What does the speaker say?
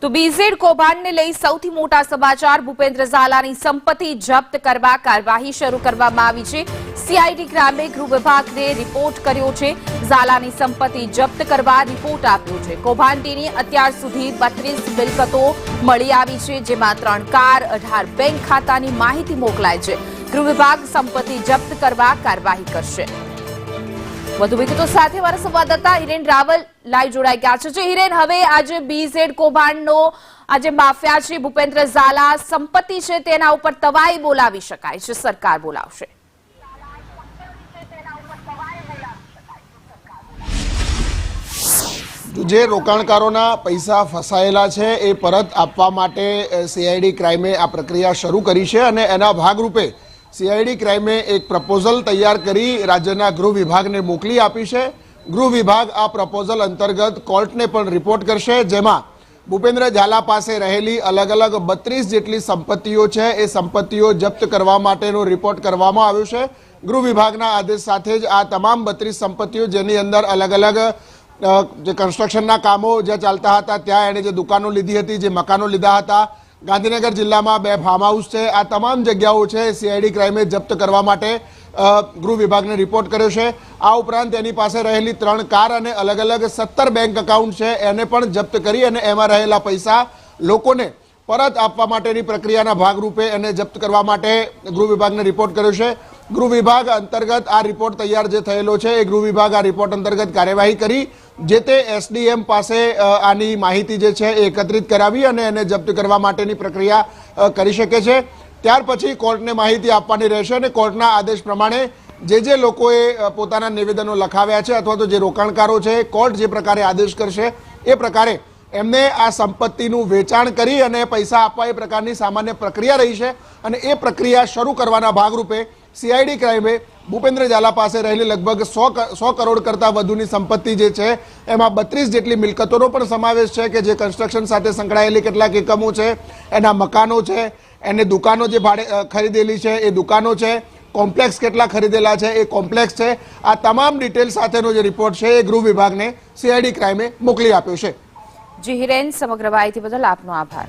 તો બીઝેડ કૌભાંડને લઈ સૌથી મોટા સમાચાર ભૂપેન્દ્ર ઝાલાની સંપત્તિ જપ્ત કરવા કાર્યવાહી શરૂ કરવામાં આવી છે। સીઆઈડી ક્રાઇમે ગૃહ વિભાગને રિપોર્ટ કર્યો છે। ઝાલાની સંપત્તિ જપ્ત કરવા રિપોર્ટ આપ્યો છે। કૌભાંડીની અત્યાર સુધી 32 મિલકતો મળી આવી છે, જેમાં 3 કાર, 18 બેંક ખાતાની માહિતી મોકલાય છે। ગૃહ વિભાગ સંપત્તિ જપ્ત કરવા કાર્યવાહી કરશે। વધુ વિગતો સાથે અમારા સંવાદદાતા હિરેન રાવલ લાઈવ જોડાઈ ગયા છે। હિરેન, હવે આજે બીઝેડ કૌભાંડનો આજે માફિયા છે ભૂપેન્દ્ર ઝાલા, સંપત્તિ છે તેના ઉપર તવાઈ બોલાવી શકાય છે, સરકાર બોલાવશે। જે રોકાણકારોના પૈસા ફસાયેલા છે એ પરત આપવા માટે સીઆઈડી ક્રાઇમે આ પ્રક્રિયા શરૂ કરી છે અને એના ભાગરૂપે સીઆઈડી ક્રાઇમે એક પ્રપોઝલ તૈયાર કરી રાજ્યના ગૃહ વિભાગને મોકલી આપી છે। ગૃહ વિભાગ આ પ્રપોઝલ અંતર્ગત કોર્ટને પણ રિપોર્ટ કરશે, જેમાં ભૂપેન્દ્ર ઝાલા પાસે રહેલી અલગ અલગ 32 જેટલી સંપત્તિઓ છે એ સંપત્તિઓ જપ્ત કરવા માટેનો રિપોર્ટ કરવામાં આવ્યો છે। ગૃહ વિભાગના આદેશ સાથે જ આ તમામ 32 સંપત્તિઓ, જેની અંદર અલગ અલગ જે કન્સ્ટ્રક્શનના કામો જે ચાલતા હતા ત્યાં એણે જે દુકાનો લીધી હતી, જે મકાનો લીધા હતા, ગાંધીનગર જિલ્લામાં 2 ફાર્મ હાઉસ છે, આ તમામ જગ્યાઓ છે સીઆઈડી ક્રાઇમે જપ્ત કરવા માટે ગૃહ વિભાગને રિપોર્ટ કર્યો છે। આ ઉપરાંત એની પાસે રહેલી 3 કાર અને અલગ અલગ 17 બેંક એકાઉન્ટ છે એને પણ જપ્ત કરી અને એમાં રહેલા પૈસા લોકોને પરત આપવા માટેની પ્રક્રિયાના ભાગરૂપે એને જપ્ત કરવા માટે ગૃહ વિભાગને રિપોર્ટ કર્યો છે। ગૃહ વિભાગ અંતર્ગત આ રિપોર્ટ તૈયાર જે થયેલો છે એ ગૃહ વિભાગ આ રિપોર્ટ અંતર્ગત કાર્યવાહી કરી જે તે એસડીએમ પાસે આની માહિતી જે છે એ એકત્રિત કરાવી અને એને જપ્ત કરવા માટેની પ્રક્રિયા કરી શકે છે। ત્યાર પછી કોર્ટને માહિતી આપવાની રહેશે અને કોર્ટના આદેશ પ્રમાણે જે લોકોએ પોતાના નિવેદનો લખાવ્યા છે અથવા તો જે રોકાણકારો છે, કોર્ટ જે પ્રકારે આદેશ કરશે એ પ્રકારે એમને આ સંપત્તિનું વેચાણ કરી અને પૈસા આપવા એ પ્રકારની સામાન્ય પ્રક્રિયા રહી છે અને એ પ્રક્રિયા શરૂ કરવાના ભાગરૂપે સીઆઈડી ક્રાઇમે ભૂપેન્દ્ર ઝાલા પાસે રહેલી લગભગ 100 કરોડ કરતાં વધુની સંપત્તિ જે છે એમાં 32 જેટલી મિલકતોનો પણ સમાવેશ છે કે જે કન્સ્ટ્રક્શન સાથે સંકળાયેલી કેટલાક એકમો છે, એના મકાનો છે, એને દુકાનો જે ભાડે ખરીદેલી છે એ દુકાનો છે, કોમ્પ્લેક્સ કેટલા ખરીદેલા છે એ કોમ્પ્લેક્સ છે। આ તમામ ડિટેલ સાથેનો જે રિપોર્ટ છે એ ગૃહ વિભાગને સીઆઈડી ક્રાઇમે મોકલી આપ્યો છે। જી હિરેન, સમગ્ર માહિતી બદલ આપનો આભાર।